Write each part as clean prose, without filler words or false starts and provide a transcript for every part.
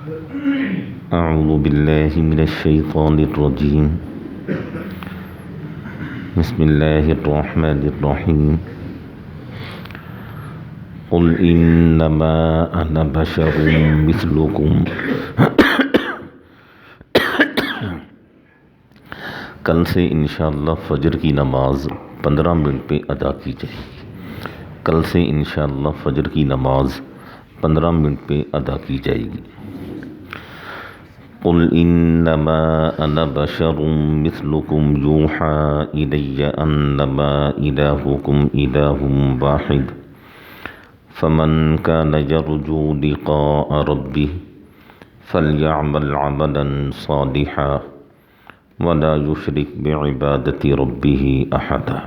اعوذ باللہ من الشیطان الرجیم بسم اللہ الرحمن الرحیم قل انما انا بشر مثلکم۔ کل سے انشاءاللہ فجر کی نماز 15 منٹ پہ ادا کی جائے گی۔ کل سے انشاءاللہ فجر کی نماز 15 منٹ پہ ادا کی جائے گی۔ قل انما انا بشر مثلکم یوحى الی انما الہکم الہ واحد فمن كان يرجو لقاء ربه فليعمل عملا صالحا ولا يشرك بعبادة ربه احدا۔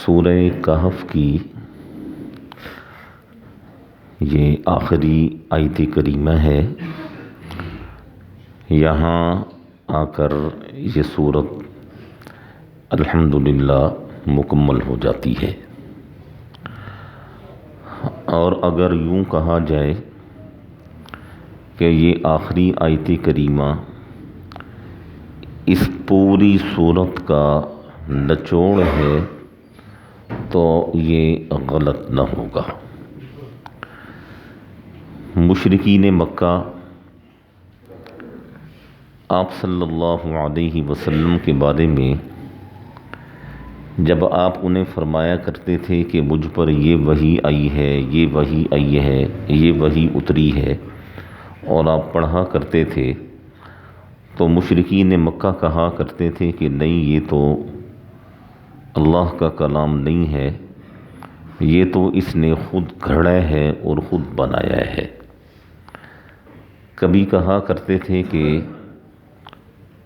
سورہ کہف کی یہ آخری آیت کریمہ ہے۔ یہاں آ کر یہ سورت الحمدللہ مکمل ہو جاتی ہے، اور اگر یوں کہا جائے کہ یہ آخری آیت کریمہ اس پوری سورت کا نچوڑ ہے تو یہ غلط نہ ہوگا۔ مشرکین مکہ آپ صلی اللہ علیہ وسلم کے بارے میں جب آپ انہیں فرمایا کرتے تھے کہ مجھ پر یہ وحی آئی ہے، یہ وحی آئی ہے، یہ وحی اتری ہے، اور آپ پڑھا کرتے تھے، تو مشرکین مکہ کہا کرتے تھے کہ نہیں، یہ تو اللہ کا کلام نہیں ہے، یہ تو اس نے خود گھڑا ہے اور خود بنایا ہے۔ کبھی کہا کرتے تھے کہ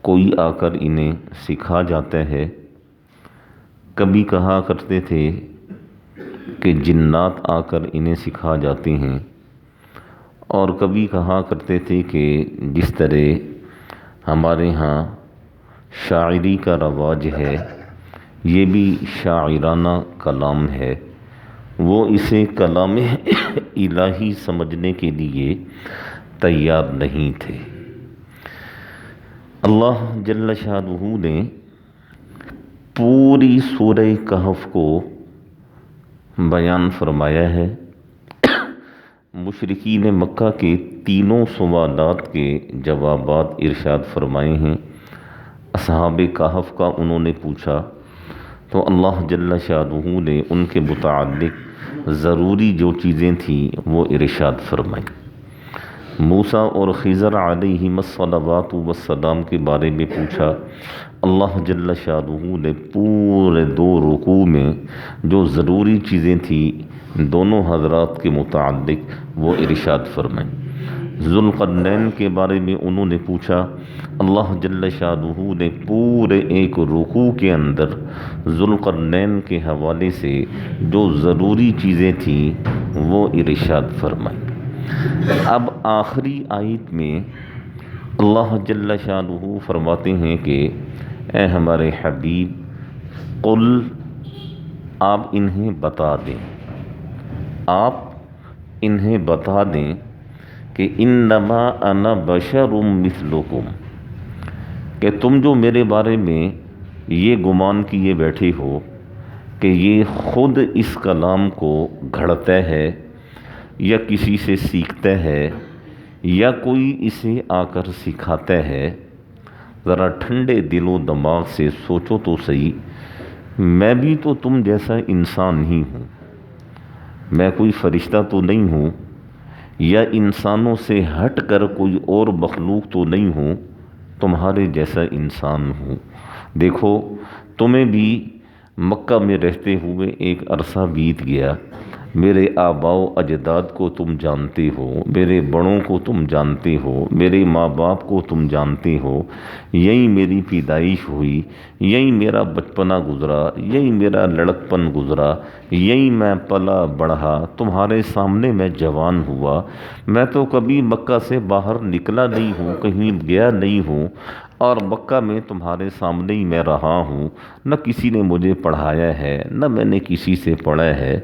کوئی آ کر انہیں سکھا جاتا ہے، کبھی کہا کرتے تھے کہ جنات آ کر انہیں سکھا جاتے ہیں، اور کبھی کہا کرتے تھے کہ جس طرح ہمارے ہاں شاعری کا رواج ہے، یہ بھی شاعرانہ کلام ہے، وہ اسے کلام الہی سمجھنے کے لیے تیار نہیں تھے۔ اللہ جل شانہ نے پوری سورہ کہف کو بیان فرمایا ہے۔ مشرکین مکہ کے تینوں سوالات کے جوابات ارشاد فرمائے ہیں۔ اصحاب کہف کا انہوں نے پوچھا تو اللہ جل شانہ نے ان کے متعلق ضروری جو چیزیں تھیں وہ ارشاد فرمائیں۔ موسیٰ اور خضر علیہم الصلوات والسلام کے بارے میں پوچھا، اللہ جل شانہ نے پورے 2 رکوع میں جو ضروری چیزیں تھیں دونوں حضرات کے متعلق وہ ارشاد فرمائیں۔ ذوالقرنین کے بارے میں انہوں نے پوچھا، اللہ جل شانہ نے پورے 1 رکوع کے اندر ذوالقرنین کے حوالے سے جو ضروری چیزیں تھیں وہ ارشاد فرمائیں۔ اب آخری آیت میں اللہ جل شانہ فرماتے ہیں کہ اے ہمارے حبیب، قل، آپ انہیں بتا دیں، آپ انہیں بتا دیں کہ انما انا بشر مثلکم، کہ تم جو میرے بارے میں یہ گمان کیے بیٹھے ہو کہ یہ خود اس کلام کو گھڑتا ہے یا کسی سے سیکھتا ہے یا کوئی اسے آ کر سکھاتا ہے، ذرا ٹھنڈے دل و دماغ سے سوچو تو صحیح، میں بھی تو تم جیسا انسان ہی ہوں، میں کوئی فرشتہ تو نہیں ہوں، یا انسانوں سے ہٹ کر کوئی اور مخلوق تو نہیں ہوں، تمہارے جیسا انسان ہوں۔ دیکھو، تمہیں بھی مکہ میں رہتے ہوئے ایک عرصہ بیت گیا، میرے آباء و اجداد کو تم جانتے ہو، میرے بڑوں کو تم جانتے ہو، میرے ماں باپ کو تم جانتے ہو، یہی میری پیدائش ہوئی، یہی میرا بچپنا گزرا، یہی میرا لڑکپن گزرا، یہی میں پلا بڑھا، تمہارے سامنے میں جوان ہوا، میں تو کبھی مکہ سے باہر نکلا نہیں ہوں، کہیں گیا نہیں ہوں، اور مکہ میں تمہارے سامنے ہی میں رہا ہوں، نہ کسی نے مجھے پڑھایا ہے نہ میں نے کسی سے پڑھا ہے،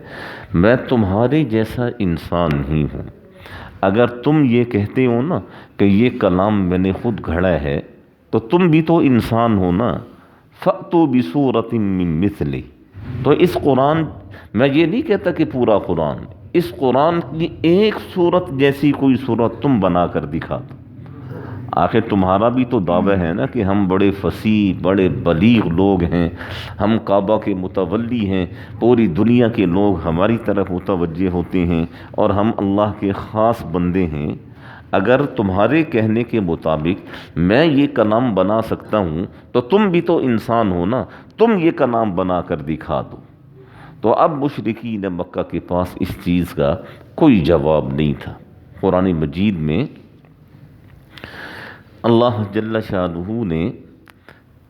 میں تمہارے جیسا انسان ہی ہوں۔ اگر تم یہ کہتے ہو نا کہ یہ کلام میں نے خود گھڑا ہے، تو تم بھی تو انسان ہو نا، فَأْتُوا بِسُورَةٍ مِّن مِّثْلِهِ۔ تو اس قرآن، میں یہ نہیں کہتا کہ پورا قرآن، اس قرآن کی ایک صورت جیسی کوئی صورت تم بنا کر دکھا دو۔ آخر تمہارا بھی تو دعویٰ ہے نا کہ ہم بڑے فصیح، بڑے بلیغ لوگ ہیں، ہم کعبہ کے متولی ہیں، پوری دنیا کے لوگ ہماری طرف متوجہ ہوتے ہیں اور ہم اللہ کے خاص بندے ہیں۔ اگر تمہارے کہنے کے مطابق میں یہ کلام بنا سکتا ہوں تو تم بھی تو انسان ہو نا، تم یہ کلام بنا کر دکھا دو۔ تو اب مشرکین مکہ کے پاس اس چیز کا کوئی جواب نہیں تھا۔ قرآن مجید میں اللہ جل شانہ نے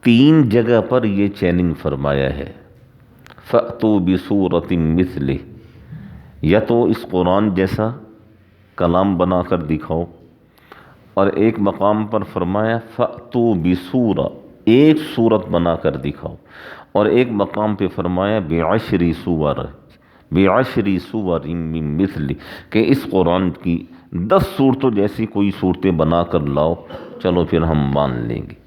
3 جگہ پر یہ چیلنج فرمایا ہے، فَأْتُوا بِسُورَةٍ مِّثْلِهِ، یا تو اس قرآن جیسا کلام بنا کر دکھاؤ، اور ایک مقام پر فرمایا فَأْتُوا بِسُورَةٍ، ایک صورت بنا کر دکھاؤ، اور ایک مقام پہ فرمایا بِعَشْرِ سُوَرٍ، بِعَشْرِ سُوَرٍ مِّن مِّثْلِهِ، کہ اس قرآن کی 10 صورتوں جیسی کوئی صورتیں بنا کر لاؤ، چلو پھر ہم مان لیں گے۔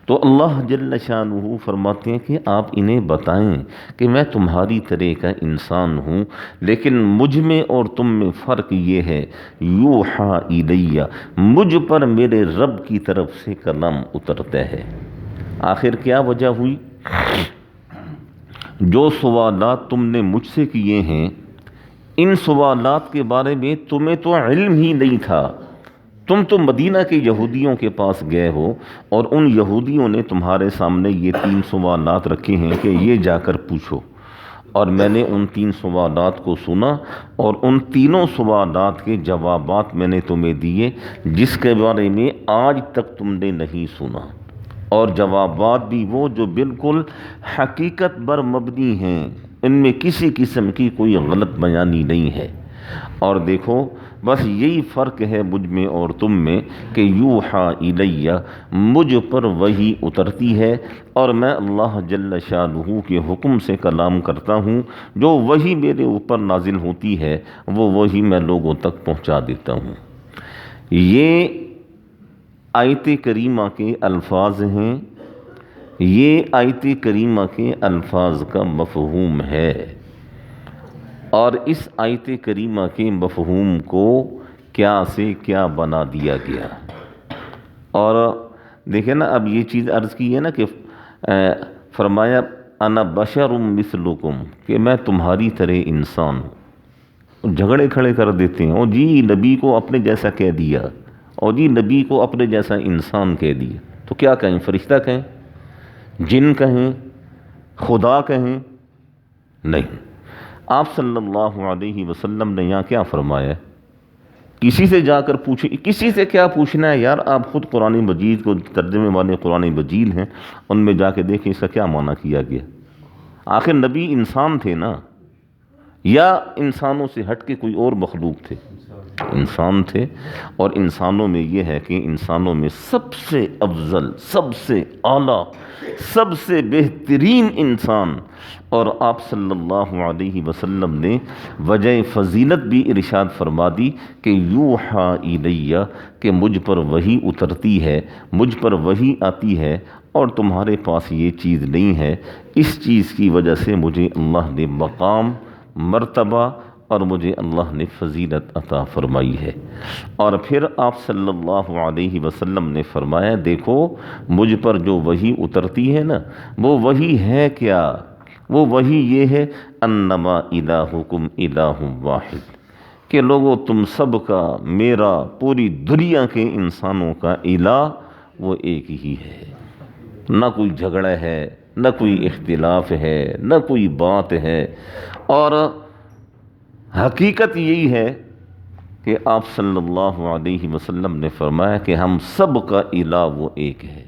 تو اللہ جل شانہ فرماتے ہیں کہ آپ انہیں بتائیں کہ میں تمہاری طرح کا انسان ہوں، لیکن مجھ میں اور تم میں فرق یہ ہے، یوحا الیہ، مجھ پر میرے رب کی طرف سے کلام اترتا ہے۔ آخر کیا وجہ ہوئی؟ جو سوالات تم نے مجھ سے کیے ہیں، ان سوالات کے بارے میں تمہیں تو علم ہی نہیں تھا۔ تم تو مدینہ کے یہودیوں کے پاس گئے ہو، اور ان یہودیوں نے تمہارے سامنے یہ 3 سوالات رکھے ہیں کہ یہ جا کر پوچھو، اور میں نے ان 3 سوالات کو سنا، اور ان تینوں سوالات کے جوابات میں نے تمہیں دیے، جس کے بارے میں آج تک تم نے نہیں سنا، اور جوابات بھی وہ جو بالکل حقیقت پر مبنی ہیں، ان میں کسی قسم کی کوئی غلط بیانی نہیں ہے۔ اور دیکھو بس یہی فرق ہے مجھ میں اور تم میں کہ یوحا الیہ، مجھ پر وحی اترتی ہے، اور میں اللہ جل شانہ کے حکم سے کلام کرتا ہوں، جو وحی میرے اوپر نازل ہوتی ہے وہ وحی میں لوگوں تک پہنچا دیتا ہوں۔ یہ آیت کریمہ کے الفاظ ہیں، یہ آیت کریمہ کے الفاظ کا مفہوم ہے، اور اس آیت کریمہ کے مفہوم کو کیا سے کیا بنا دیا گیا۔ اور دیکھیں نا، اب یہ چیز عرض کی ہے نا کہ فرمایا انا بشر مثلکم، کہ میں تمہاری طرح انسان ہوں۔ جھگڑے کھڑے کر دیتے ہیں، اور جی نبی کو اپنے جیسا کہہ دیا، اور جی نبی کو اپنے جیسا انسان کہہ دیا، تو کیا کہیں؟ فرشتہ کہیں؟ جن کہیں؟ خدا کہیں؟ نہیں۔ آپ صلی اللہ علیہ وسلم نے یہاں کیا فرمایا؟ کسی سے جا کر پوچھیں، کسی سے کیا پوچھنا ہے یار، آپ خود قرآن مجید کو ترجمے والے قرآن مجید ہیں، ان میں جا کے دیکھیں اس کا کیا معنی کیا گیا۔ آخر نبی انسان تھے نا، یا انسانوں سے ہٹ کے کوئی اور مخلوق تھے؟ انسان تھے، اور انسانوں میں یہ ہے کہ انسانوں میں سب سے افضل، سب سے اعلیٰ، سب سے بہترین انسان، اور آپ صلی اللہ علیہ وسلم نے وجہ فضیلت بھی ارشاد فرما دی کہ یوحا الیہ، کہ مجھ پر وحی اترتی ہے، مجھ پر وحی آتی ہے، اور تمہارے پاس یہ چیز نہیں ہے۔ اس چیز کی وجہ سے مجھے اللہ نے مقام، مرتبہ، اور مجھے اللہ نے فضیلت عطا فرمائی ہے۔ اور پھر آپ صلی اللہ علیہ وسلم نے فرمایا، دیکھو مجھ پر جو وحی اترتی ہے نا، وہ وحی ہے کیا؟ وہ وحی یہ ہے انما الہکم الہ واحد، کہ لوگوں تم سب کا، میرا، پوری دنیا کے انسانوں کا الہ وہ ایک ہی ہے، نہ کوئی جھگڑا ہے، نہ کوئی اختلاف ہے، نہ کوئی بات ہے۔ اور حقیقت یہی ہے کہ آپ صلی اللہ علیہ وسلم نے فرمایا کہ ہم سب کا الہ وہ ایک ہے،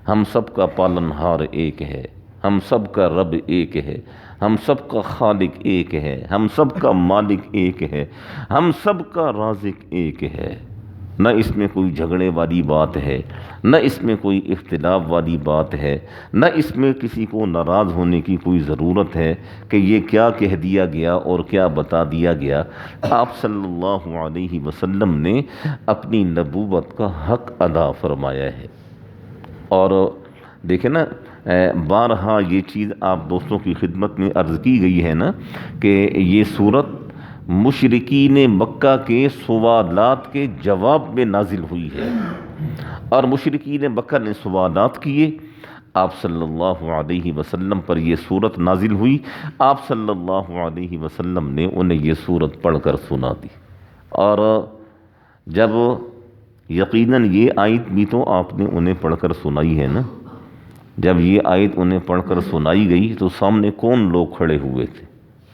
ہم سب کا پالنہار ایک ہے، ہم سب کا رب ایک ہے، ہم سب کا خالق ایک ہے، ہم سب کا مالک ایک ہے، ہم سب کا رازق ایک ہے۔ نہ اس میں کوئی جھگڑے والی بات ہے، نہ اس میں کوئی اختلاف والی بات ہے، نہ اس میں کسی کو ناراض ہونے کی کوئی ضرورت ہے کہ یہ کیا کہہ دیا گیا اور کیا بتا دیا گیا۔ آپ صلی اللہ علیہ وسلم نے اپنی نبوت کا حق ادا فرمایا ہے۔ اور دیکھیں نا، بارہا یہ چیز آپ دوستوں کی خدمت میں عرض کی گئی ہے نا کہ یہ صورت مشرکین مکہ کے سوالات کے جواب میں نازل ہوئی ہے، اور مشرکین مکہ نے سوالات کیے، آپ صلی اللہ علیہ وسلم پر یہ صورت نازل ہوئی، آپ صلی اللہ علیہ وسلم نے انہیں یہ صورت پڑھ کر سنا دی۔ اور جب یقیناً یہ آیت بھی تو آپ نے انہیں پڑھ کر سنائی ہے نا، جب یہ آیت انہیں پڑھ کر سنائی گئی تو سامنے کون لوگ کھڑے ہوئے تھے؟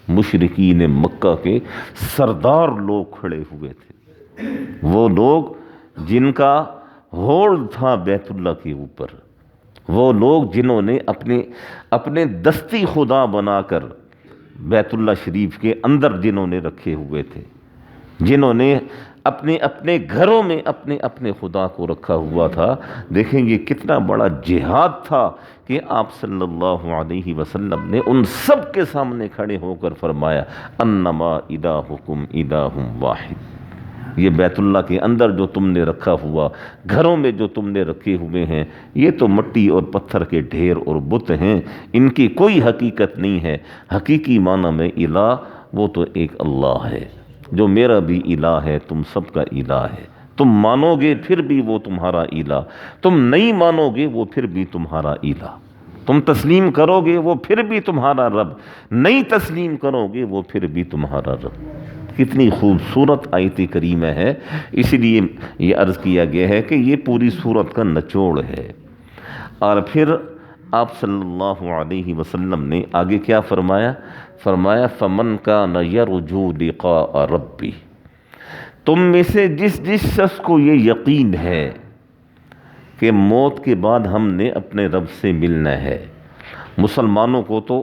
مشرکین مکہ کے سردار لوگ کھڑے ہوئے تھے، وہ لوگ جن کا ہولڈ تھا بیت اللہ کے اوپر، وہ لوگ جنہوں نے اپنے دستی خدا بنا کر بیت اللہ شریف کے اندر جنہوں نے رکھے ہوئے تھے، جنہوں نے اپنے گھروں میں اپنے خدا کو رکھا ہوا تھا۔ دیکھیں یہ کتنا بڑا جہاد تھا کہ آپ صلی اللہ علیہ وسلم نے ان سب کے سامنے کھڑے ہو کر فرمایا انما الہکم الہ واحد، یہ بیت اللہ کے اندر جو تم نے رکھا ہوا، گھروں میں جو تم نے رکھے ہوئے ہیں، یہ تو مٹی اور پتھر کے ڈھیر اور بت ہیں، ان کی کوئی حقیقت نہیں ہے۔ حقیقی معنی میں الہ وہ تو ایک اللہ ہے، جو میرا بھی الہ ہے، تم سب کا الہ ہے۔ تم مانو گے پھر بھی وہ تمہارا الہ، تم نہیں مانو گے وہ پھر بھی تمہارا الہ، تم تسلیم کرو گے وہ پھر بھی تمہارا رب، نہیں تسلیم کرو گے وہ پھر بھی تمہارا رب۔ کتنی خوبصورت آیت کریمہ ہے، اسی لیے یہ عرض کیا گیا ہے کہ یہ پوری سورت کا نچوڑ ہے۔ اور پھر آپ صلی اللہ علیہ وسلم نے آگے کیا فرمایا؟ فرمایا فَمَنْ كَانَ يَرْجُو لِقَاءَ رَبِّهِ، تم میں سے جس شخص کو یہ یقین ہے کہ موت کے بعد ہم نے اپنے رب سے ملنا ہے، مسلمانوں کو تو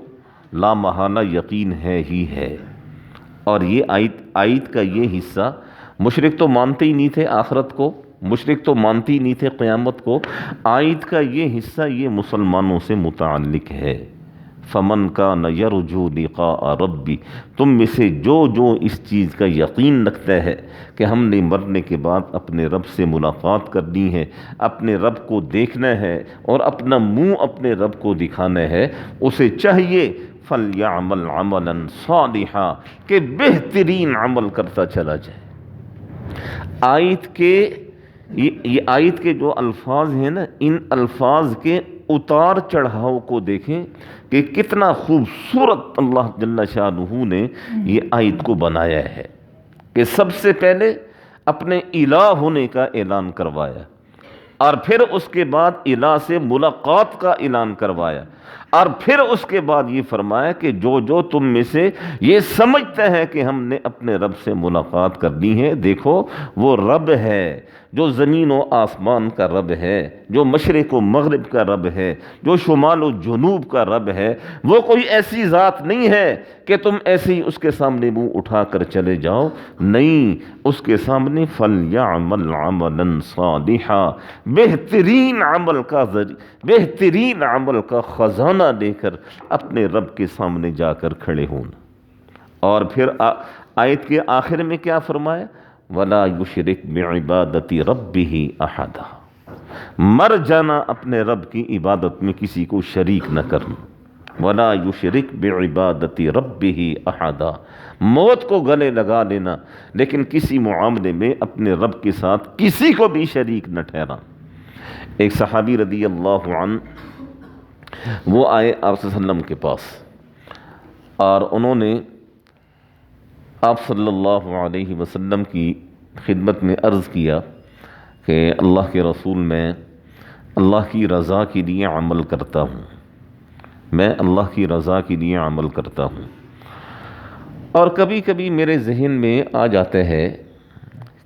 لا محالہ یقین ہے ہی ہے، اور یہ آیت کا یہ حصہ مشرک تو مانتے ہی نہیں تھے آخرت کو، مشرک تو مانتے ہی نہیں تھے قیامت کو، آیت کا یہ حصہ یہ مسلمانوں سے متعلق ہے۔ فمن کان یرجو لقاء ربی، تم میں سے جو اس چیز کا یقین رکھتا ہے کہ ہم نے مرنے کے بعد اپنے رب سے ملاقات کرنی ہے، اپنے رب کو دیکھنا ہے اور اپنا منہ اپنے رب کو دکھانا ہے، اسے چاہیے فَلْيَعْمَلْ عَمَلًا صَالِحًا، کہ بہترین عمل کرتا چلا جائے۔ یہ آیت کے جو الفاظ ہیں نا، ان الفاظ کے اتار چڑھاؤ کو دیکھیں کہ کتنا خوبصورت اللہ جل شانہ نے یہ آیت کو بنایا ہے، کہ سب سے پہلے اپنے الہ ہونے کا اعلان کروایا، اور پھر اس کے بعد الہ سے ملاقات کا اعلان کروایا، اور پھر اس کے بعد یہ فرمایا کہ جو تم میں سے یہ سمجھتا ہے کہ ہم نے اپنے رب سے ملاقات کرنی ہے، دیکھو وہ رب ہے جو زمین و آسمان کا رب ہے، جو مشرق و مغرب کا رب ہے، جو شمال و جنوب کا رب ہے، وہ کوئی ایسی ذات نہیں ہے کہ تم ایسے ہی اس کے سامنے منہ اٹھا کر چلے جاؤ، نہیں، اس کے سامنے فَلْيَعْمَلْ عَمَلًا صَالِحًا، بہترین عمل کا خزانہ لے کر اپنے رب کے سامنے جا کر کھڑے ہونا۔ اور پھر آیت کے آخر میں کیا فرمایا؟ وَلَا يُشْرِكْ بِعِبَادَةِ رَبِّهِ أَحَدًا، مر جانا اپنے رب کی عبادت میں کسی کو شریک نہ کرنا۔ وَلَا يُشْرِكْ بِعِبَادَةِ رَبِّهِ أَحَدًا، موت کو گلے لگا لینا لیکن کسی معاملے میں اپنے رب کے ساتھ کسی کو بھی شریک نہ ٹھہرانا۔ ایک صحابی رضی اللہ عنہ وہ آئے آپ صلی اللہ علیہ وسلم کے پاس، اور انہوں نے آپ صلی اللہ علیہ وسلم کی خدمت میں عرض کیا کہ اللہ کے رسول، میں اللہ کی رضا کے لیے عمل کرتا ہوں، میں اللہ کی رضا کے لیے عمل کرتا ہوں، اور کبھی کبھی میرے ذہن میں آ جاتا ہے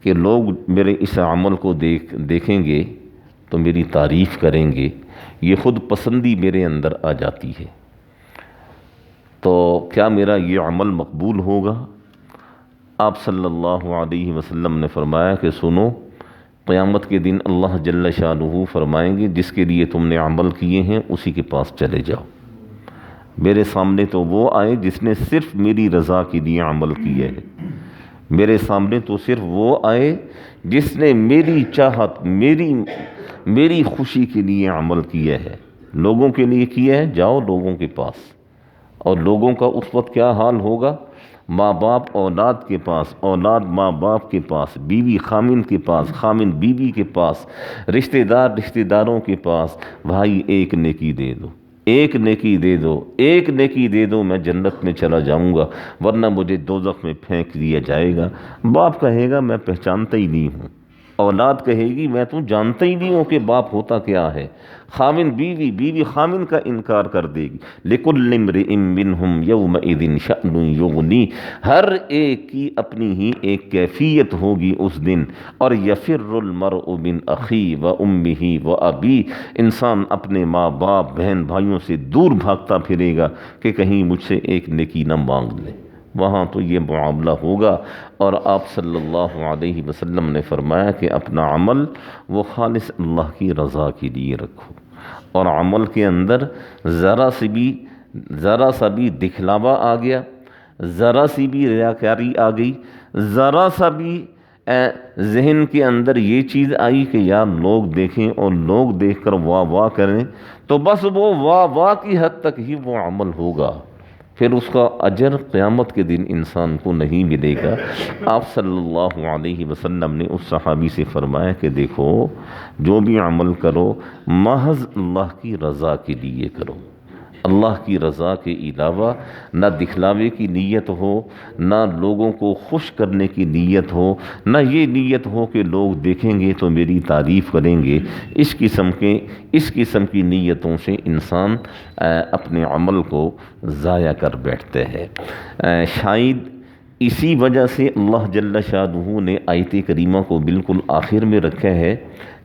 کہ لوگ میرے اس عمل کو دیکھیں گے تو میری تعریف کریں گے، یہ خود پسندی میرے اندر آ جاتی ہے، تو کیا میرا یہ عمل مقبول ہوگا؟ آپ صلی اللہ علیہ وسلم نے فرمایا کہ سنو، قیامت کے دن اللہ جل شانہ فرمائیں گے جس کے لیے تم نے عمل کیے ہیں اسی کے پاس چلے جاؤ۔ میرے سامنے تو وہ آئے جس نے صرف میری رضا کے لیے عمل کیا ہے، میرے سامنے تو صرف وہ آئے جس نے میری چاہت، میری خوشی کے لیے عمل کیا ہے، لوگوں کے لیے کیا ہے، جاؤ لوگوں کے پاس۔ اور لوگوں کا اس وقت کیا حال ہوگا؟ ماں باپ اولاد کے پاس، اولاد ماں باپ کے پاس، بیوی خامن کے پاس، خامن بیوی کے پاس، رشتہ دار رشتہ داروں کے پاس۔ بھائی ایک نیکی دے دو، ایک نیکی دے دو، ایک نیکی دے دو، میں جنت میں چلا جاؤں گا، ورنہ مجھے دوزخ میں پھینک دیا جائے گا۔ باپ کہے گا میں پہچانتا ہی نہیں ہوں، اولاد کہے گی میں تو جانتا ہی نہیں ہوں کہ باپ ہوتا کیا ہے، خامن بیوی، بیوی خامن کا انکار کر دے گی۔ لِكُلِّ امْرِئٍ مِّنْهُمْ يَوْمَئِذٍ شَأْنٌ يُغْنِيهِ، ہر ایک کی اپنی ہی ایک کیفیت ہوگی اس دن۔ اور يَفِرُّ الْمَرْءُ مِنْ أَخِيهِ وَأُمِّهِ وَأَبِيهِ، انسان اپنے ماں باپ بہن بھائیوں سے دور بھاگتا پھرے گا کہ کہیں مجھ سے ایک نیکی نہ مانگ لے، وہاں تو یہ معاملہ ہوگا۔ اور آپ صلی اللہ علیہ وسلم نے فرمایا کہ اپنا عمل وہ خالص اللہ کی رضا کے لیے رکھو، اور عمل کے اندر ذرا سا بھی دکھلاوا آ گیا، ذرا سی بھی ریاکاری آ گئی، ذرا سا بھی ذہن کے اندر یہ چیز آئی کہ یار لوگ دیکھیں اور لوگ دیکھ کر واہ واہ کریں، تو بس وہ واہ واہ کی حد تک ہی وہ عمل ہوگا، پھر اس کا اجر قیامت کے دن انسان کو نہیں ملے گا۔ آپ صلی اللہ علیہ وسلم نے اس صحابی سے فرمایا کہ دیکھو جو بھی عمل کرو محض اللہ کی رضا کے لیے کرو، اللہ کی رضا کے علاوہ نہ دکھلاوے کی نیت ہو، نہ لوگوں کو خوش کرنے کی نیت ہو، نہ یہ نیت ہو کہ لوگ دیکھیں گے تو میری تعریف کریں گے۔ اس قسم کی نیتوں سے انسان اپنے عمل کو ضائع کر بیٹھتے ہیں۔ شاید اسی وجہ سے اللہ جل شانہ نے آیت کریمہ کو بالکل آخر میں رکھا ہے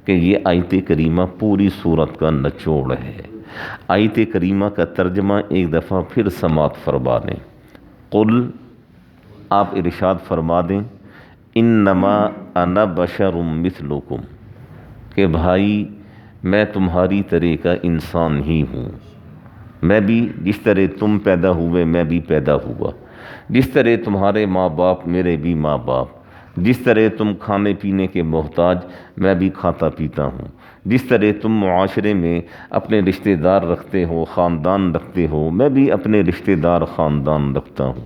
کہ یہ آیت کریمہ پوری سورت کا نچوڑ ہے۔ آیت کریمہ کا ترجمہ ایک دفعہ پھر سماعت فرما دیں۔ قل، آپ ارشاد فرما دیں، انما انا بشر مثلکم، کہ بھائی میں تمہاری طرح کا انسان ہی ہوں، میں بھی جس طرح تم پیدا ہوئے میں بھی پیدا ہوا، جس طرح تمہارے ماں باپ میرے بھی ماں باپ، جس طرح تم کھانے پینے کے محتاج میں بھی کھاتا پیتا ہوں، جس طرح تم معاشرے میں اپنے رشتہ دار رکھتے ہو، خاندان رکھتے ہو، میں بھی اپنے رشتہ دار خاندان رکھتا ہوں۔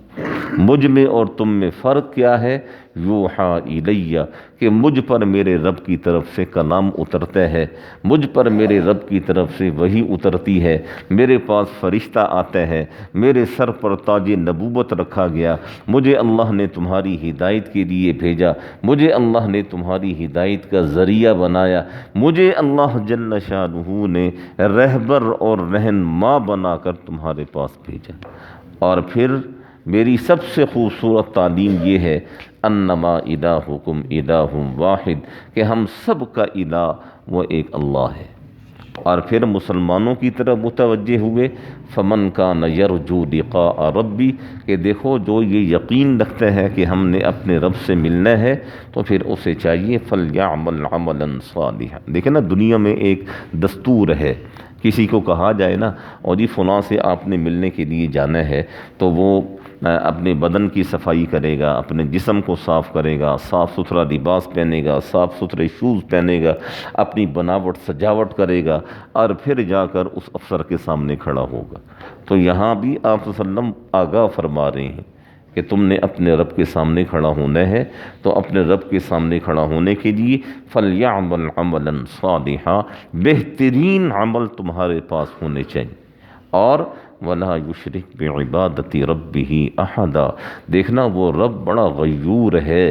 مجھ میں اور تم میں فرق کیا ہے؟ یوحیٰ الیہ، کہ مجھ پر میرے رب کی طرف سے کلام اترتا ہے، مجھ پر میرے رب کی طرف سے وحی اترتی ہے، میرے پاس فرشتہ آتا ہے، میرے سر پر تاج نبوت رکھا گیا، مجھے اللہ نے تمہاری ہدایت کے لیے بھیجا، مجھے اللہ نے تمہاری ہدایت کا ذریعہ بنایا، مجھے اللہ جل شانہ نے رہبر اور رہنما بنا کر تمہارے پاس بھیجا۔ اور پھر میری سب سے خوبصورت تعلیم یہ ہے، انما الہکم الہ واحد، کہ ہم سب کا الہ وہ ایک اللہ ہے۔ اور پھر مسلمانوں کی طرف متوجہ ہوئے، فمن کان یرجو لقاء ربی، کہ دیکھو جو یہ یقین رکھتا ہے کہ ہم نے اپنے رب سے ملنا ہے تو پھر اسے چاہیے فلیعمل عملا صالحا۔ دیکھیں نا، دنیا میں ایک دستور ہے، کسی کو کہا جائے نا اور جی فلاں سے آپ نے ملنے کے لیے جانا ہے، تو وہ اپنے بدن کی صفائی کرے گا، اپنے جسم کو صاف کرے گا، صاف ستھرا لباس پہنے گا، صاف ستھرے شوز پہنے گا، اپنی بناوٹ سجاوٹ کرے گا، اور پھر جا کر اس افسر کے سامنے کھڑا ہوگا۔ تو یہاں بھی آپ صلی اللہ علیہ وسلم آگاہ فرما رہے ہیں کہ تم نے اپنے رب کے سامنے کھڑا ہونا ہے، تو اپنے رب کے سامنے کھڑا ہونے کے لیے فَلْيَعْمَلْ عَمَلًا صَالِحًا، بہترین عمل تمہارے پاس ہونے چاہیے۔ اور وَلَا يُشْرِكْ بِعِبَادَةِ رَبِّهِ أَحَدًا، دیکھنا وہ رب بڑا غیور ہے،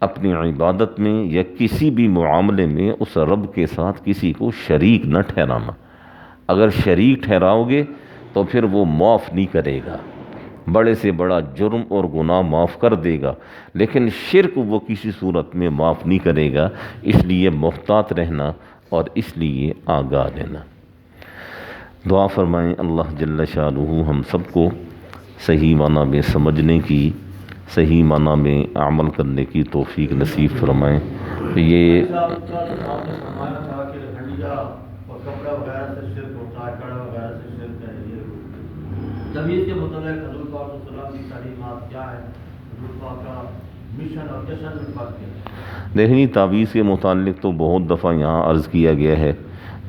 اپنی عبادت میں یا کسی بھی معاملے میں اس رب کے ساتھ کسی کو شریک نہ ٹھہرانا۔ اگر شریک ٹھہراؤ گے تو پھر وہ معاف نہیں کرے گا، بڑے سے بڑا جرم اور گناہ معاف کر دے گا، لیکن شرک وہ کسی صورت میں معاف نہیں کرے گا۔ اس لیے محتاط رہنا اور اس لیے آگاہ رہنا۔ دعا فرمائیں اللہ جل شانہ ہم سب کو صحیح معنی میں سمجھنے کی، صحیح معنی میں عمل کرنے کی توفیق نصیب فرمائیں۔ یہ آپ نے فرمایا تھا کہ ہنڈیا اور کپڑا وغیرہ سے شرک ہوتا ہے، کڑا وغیرہ سے شرک ہے، یہ تمیز کے متعلق حضور پاک صلی اللہ علیہ وسلم کی تعلیمات کیا ہے، حضور پاک کا مشن اور جشن میں فرق کیا ہے؟ دیکھیں تعویذ کے متعلق تو بہت دفعہ یہاں عرض کیا گیا ہے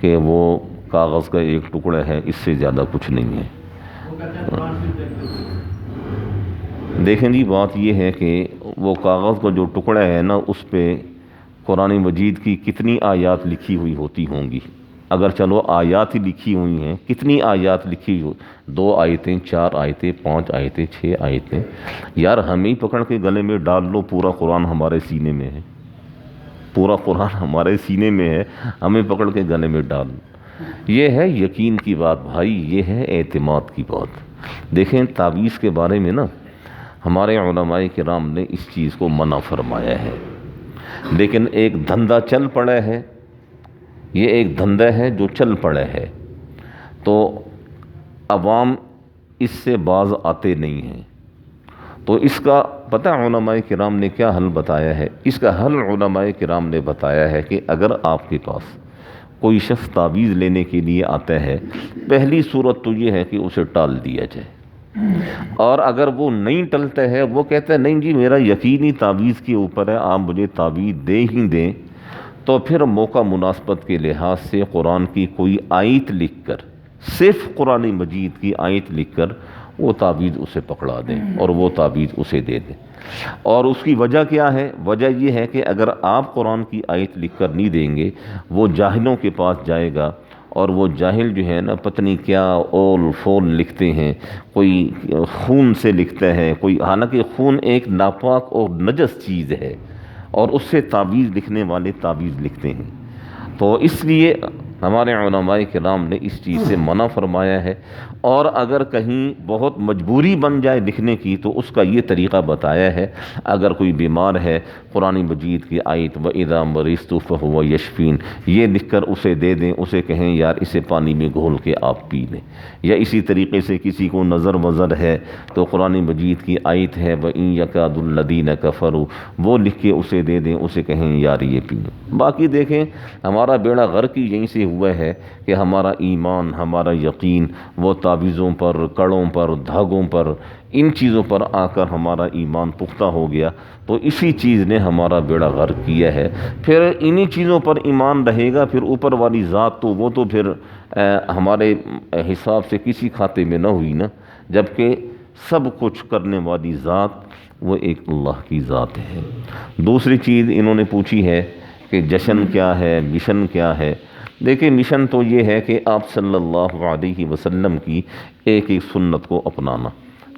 کہ وہ کاغذ کا ایک ٹکڑا ہے، اس سے زیادہ کچھ نہیں ہے۔ وہ کہتے ہیں قرآن شریف دیکھتے ہوئے۔ دیکھیں جی بات یہ ہے کہ وہ کاغذ کا جو ٹکڑا ہے نا، اس پہ قرآن مجید کی کتنی آیات لکھی ہوئی ہوتی ہوں گی؟ اگر چلو آیات ہی لکھی ہوئی ہیں، کتنی آیات لکھی ہوئی؟ 2 آیتیں، 4 آیتیں، 5 آیتیں، 6 آیتیں، یار ہمیں ہی پکڑ کے گلے میں ڈال لو، پورا قرآن ہمارے سینے میں ہے، پورا قرآن ہمارے سینے میں ہے، ہمیں پکڑ کے گلے میں ڈال لو۔ یہ ہے یقین کی بات بھائی، یہ ہے اعتماد کی بات۔ دیکھیں تعویذ کے بارے میں نا ہمارے علماء کرام نے اس چیز کو منع فرمایا ہے، لیکن ایک دھندا چل پڑا ہے، یہ ایک دھندا ہے جو چل پڑا ہے، تو عوام اس سے باز آتے نہیں ہیں۔ تو اس کا پتہ علماء کرام نے کیا حل بتایا ہے؟ اس کا حل علماء کرام نے بتایا ہے کہ اگر آپ کے پاس کوئی شخص تعویذ لینے کے لیے آتا ہے، پہلی صورت تو یہ ہے کہ اسے ٹال دیا جائے، اور اگر وہ نہیں ٹلتا ہے، وہ کہتا ہے نہیں جی میرا یقینی تعویذ کے اوپر ہے، آپ مجھے تعویذ دے ہی دیں، تو پھر موقع مناسبت کے لحاظ سے قرآن کی کوئی آیت لکھ کر، صرف قرآن مجید کی آیت لکھ کر وہ تعویذ اسے پکڑا دیں اور وہ تعویذ اسے دے دیں۔ اور اس کی وجہ کیا ہے؟ وجہ یہ ہے کہ اگر آپ قرآن کی آیت لکھ کر نہیں دیں گے، وہ جاہلوں کے پاس جائے گا، اور وہ جاہل جو ہے نا پتہ نہیں کیا اول فول لکھتے ہیں، کوئی خون سے لکھتا ہے، کوئی، حالانکہ خون ایک ناپاک اور نجس چیز ہے، اور اس سے تعویذ لکھنے والے تعویذ لکھتے ہیں۔ تو اس لیے ہمارے علماء کرام نے اس چیز سے منع فرمایا ہے، اور اگر کہیں بہت مجبوری بن جائے لکھنے کی تو اس کا یہ طریقہ بتایا ہے، اگر کوئی بیمار ہے قرآن مجید کی آیت وَإِذَا مَرِضْتُ فَهُوَ يَشْفِينِ یہ لکھ کر اسے دے دیں، اسے کہیں یار اسے پانی میں گھول کے آپ پی لیں۔ یا اسی طریقے سے کسی کو نظر وزر ہے تو قرآن مجید کی آیت ہے وَإِن يَكَادُ الَّذِينَ كَفَرُوا وہ لکھ کے اسے دے دیں، اسے کہیں یار یہ پی لیں۔ باقی دیکھیں ہمارا بیڑا غرق ہی یہیں سے ہوا ہے کہ ہمارا ایمان، ہمارا یقین وہ تعویذوں پر، کڑوں پر، دھاگوں پر، ان چیزوں پر آ کر ہمارا ایمان پختہ ہو گیا، تو اسی چیز نے ہمارا بیڑا غرق کیا ہے۔ پھر انہی چیزوں پر ایمان رہے گا، پھر اوپر والی ذات تو وہ تو پھر ہمارے حساب سے کسی کھاتے میں نہ ہوئی نا، جبکہ سب کچھ کرنے والی ذات وہ ایک اللہ کی ذات ہے۔ دوسری چیز انہوں نے پوچھی ہے کہ جشن کیا ہے، مشن کیا ہے؟ دیکھیں مشن تو یہ ہے کہ آپ صلی اللہ علیہ وسلم کی ایک ایک سنت کو اپنانا،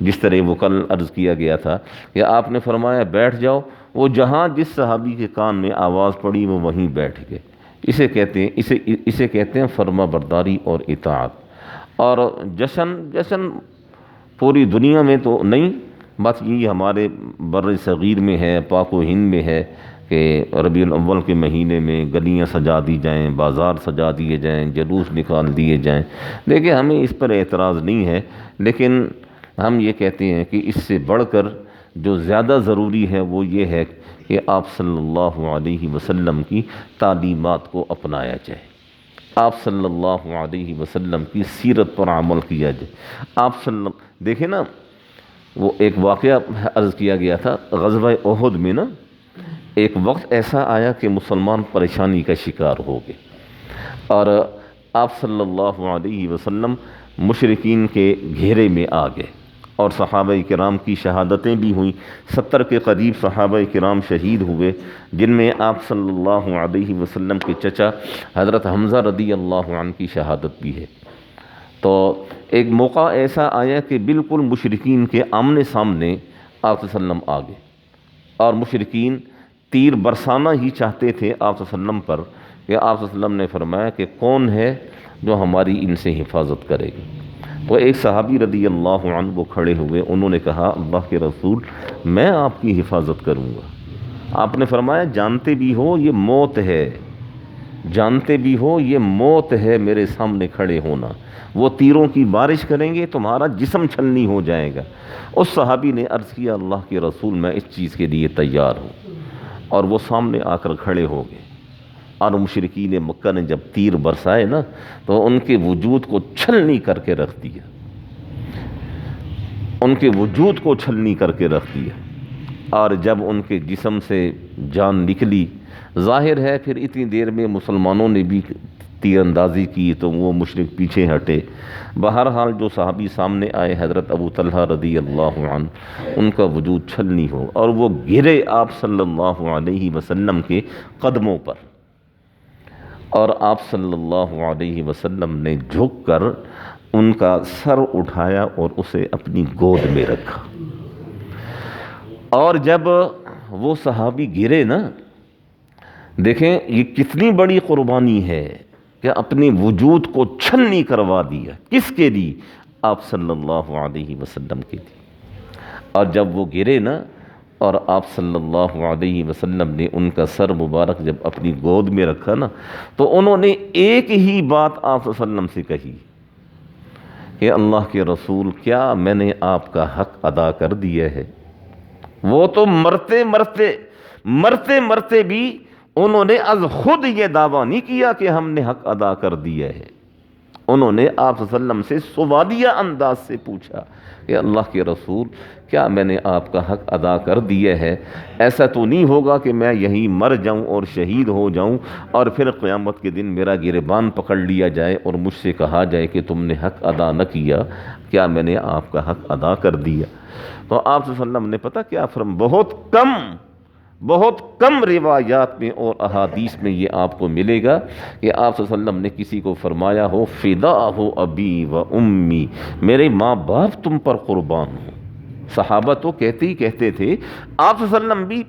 جس طرح وہ کل عرض کیا گیا تھا کہ آپ نے فرمایا بیٹھ جاؤ، وہ جہاں جس صحابی کے کان میں آواز پڑی وہ وہیں بیٹھ گئے۔ اسے کہتے ہیں فرما برداری اور اطاعت۔ اور جشن پوری دنیا میں تو نہیں، بس یہ ہمارے بر صغیر میں ہے، پاک و ہند میں ہے کہ ربیع الاول کے مہینے میں گلیاں سجا دی جائیں، بازار سجا دیے جائیں، جلوس نکال دیے جائیں۔ دیکھیں ہمیں اس پر اعتراض نہیں ہے، لیکن ہم یہ کہتے ہیں کہ اس سے بڑھ کر جو زیادہ ضروری ہے وہ یہ ہے کہ آپ صلی اللہ علیہ وسلم کی تعلیمات کو اپنایا جائے، آپ صلی اللہ علیہ وسلم کی سیرت پر عمل کیا جائے۔ دیکھیں نا وہ ایک واقعہ عرض کیا گیا تھا غزوہ احد میں نا، ایک وقت ایسا آیا کہ مسلمان پریشانی کا شکار ہو گئے، اور آپ صلی اللہ علیہ وسلم مشرکین کے گھیرے میں آ گئے، اور صحابہ کرام کی شہادتیں بھی ہوئیں۔ 70 کے قریب صحابہ کرام شہید ہوئے، جن میں آپ صلی اللہ علیہ وسلم کے چچا حضرت حمزہ رضی اللہ عنہ کی شہادت بھی ہے۔ تو ایک موقع ایسا آیا کہ بالکل مشرکین کے آمنے سامنے آپ صلی اللہ علیہ وسلم آ گئے، اور مشرکین تیر برسانا ہی چاہتے تھے آپ صلی اللہ علیہ وسلم پر، کہ آپ صلی اللہ علیہ وسلم نے فرمایا کہ کون ہے جو ہماری ان سے حفاظت کرے گی؟ تو ایک صحابی رضی اللہ عنہ وہ کھڑے ہوئے، انہوں نے کہا اللہ کے رسول میں آپ کی حفاظت کروں گا۔ آپ نے فرمایا جانتے بھی ہو یہ موت ہے، جانتے بھی ہو یہ موت ہے میرے سامنے کھڑے ہونا، وہ تیروں کی بارش کریں گے تمہارا جسم چھلنی ہو جائے گا۔ اس صحابی نے عرض کیا اللہ کے رسول میں اس چیز کے لیے تیار ہوں۔ اور وہ سامنے آ کر کھڑے ہو گئے، اور مشرکین مکہ نے جب تیر برسائے نا تو ان کے وجود کو چھلنی کر کے رکھ دیا، ان کے وجود کو چھلنی کر کے رکھ دیا، اور جب ان کے جسم سے جان نکلی، ظاہر ہے پھر اتنی دیر میں مسلمانوں نے بھی تیر اندازی کی تو وہ مشرک پیچھے ہٹے۔ بہرحال جو صحابی سامنے آئے حضرت ابو طلحہ رضی اللہ عنہ، ان کا وجود چھلنی ہو اور وہ گرے آپ صلی اللہ علیہ وسلم کے قدموں پر، اور آپ صلی اللہ علیہ وسلم نے جھک کر ان کا سر اٹھایا اور اسے اپنی گود میں رکھا۔ اور جب وہ صحابی گرے نا، دیکھیں یہ کتنی بڑی قربانی ہے کہ اپنے وجود کو چھلنی کروا دیا، کس کے لیے؟ آپ صلی اللہ علیہ وسلم کے لیے۔ اور جب وہ گرے نا اور آپ صلی اللہ علیہ وسلم نے ان کا سر مبارک جب اپنی گود میں رکھا نا تو انہوں نے ایک ہی بات آپ صلی اللہ علیہ وسلم سے کہی کہ اللہ کے رسول، کیا میں نے آپ کا حق ادا کر دیا ہے؟ وہ تو مرتے مرتے بھی انہوں نے از خود یہ دعویٰ نہیں کیا کہ ہم نے حق ادا کر دیا ہے، انہوں نے آپ صلی اللہ علیہ وسلم سے سوالیہ انداز سے پوچھا کہ اللہ کے رسول، کیا میں نے آپ کا حق ادا کر دیا ہے؟ ایسا تو نہیں ہوگا کہ میں یہیں مر جاؤں اور شہید ہو جاؤں اور پھر قیامت کے دن میرا گریبان پکڑ لیا جائے اور مجھ سے کہا جائے کہ تم نے حق ادا نہ کیا؟ کیا میں نے آپ کا حق ادا کر دیا؟ تو آپ صلی اللہ علیہ وسلم نے پتہ کیا بہت کم روایات میں اور احادیث میں یہ آپ کو ملے گا کہ آپ صلی اللہ علیہ وسلم نے کسی کو فرمایا ہو فدا ہو ابی و امی، میرے ماں باپ تم پر قربان ہو۔ صحابہ تو کہتے ہی کہتے تھے، آپ صلی اللہ علیہ وسلم بھی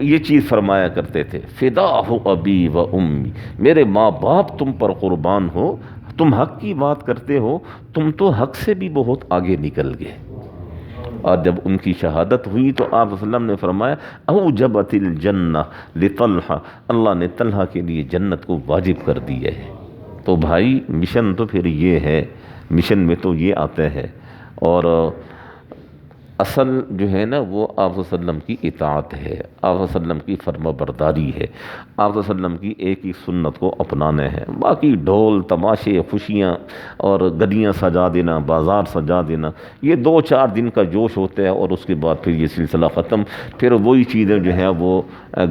یہ چیز فرمایا کرتے تھے، فدا ہو ابی و امی، میرے ماں باپ تم پر قربان ہو۔ تم حق کی بات کرتے ہو، تم تو حق سے بھی بہت آگے نکل گئے۔ اور جب ان کی شہادت ہوئی تو آپ صلی اللہ علیہ وسلم نے فرمایا اوجبت الجنہ لطلحہ، اللہ نے طلحہ کے لیے جنت کو واجب کر دیا ہے۔ تو بھائی مشن تو پھر یہ ہے، مشن میں تو یہ آتا ہے، اور اصل جو ہے نا وہ آپ صلی اللہ علیہ وسلم کی اطاعت ہے، آپ صلی اللہ علیہ وسلم کی فرما برداری ہے، آپ صلی اللہ علیہ وسلم کی ایک ہی سنت کو اپنانا ہے۔ باقی ڈھول تماشے خوشیاں اور گلیاں سجا دینا، بازار سجا دینا، یہ 2-4 دن کا جوش ہوتا ہے اور اس کے بعد پھر یہ سلسلہ ختم۔ پھر وہی چیزیں جو ہے وہ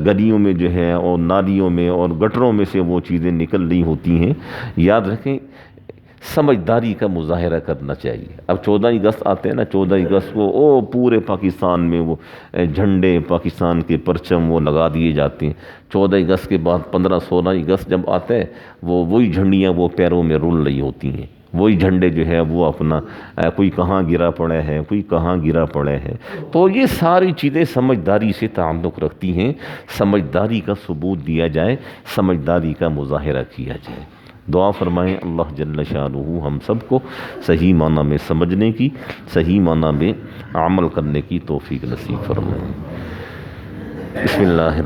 گلیوں میں جو ہے اور نالیوں میں اور گٹروں میں سے وہ چیزیں نکل رہی ہوتی ہیں۔ یاد رکھیں سمجھداری کا مظاہرہ کرنا چاہیے۔ اب 14 اگست آتے ہیں نا، 14 اگست کو پورے پاکستان میں وہ جھنڈے پاکستان کے پرچم وہ لگا دیے جاتے ہیں۔ 14 اگست کے بعد 15-16 اگست جب آتا ہے وہی جھنڈیاں وہ پیروں میں رول رہی ہوتی ہیں، وہی جھنڈے جو ہے وہ اپنا کوئی کہاں گرا پڑا ہے، کوئی کہاں گرا پڑا ہے۔ تو یہ ساری چیزیں سمجھداری سے تعلق رکھتی ہیں، سمجھداری کا ثبوت دیا جائے، سمجھداری کا مظاہرہ کیا جائے۔ دعا فرمائیں اللہ جل شانہ ہم سب کو صحیح معنی میں سمجھنے کی، صحیح معنی میں عمل کرنے کی توفیق نصیب فرمائیں۔ بسم اللہ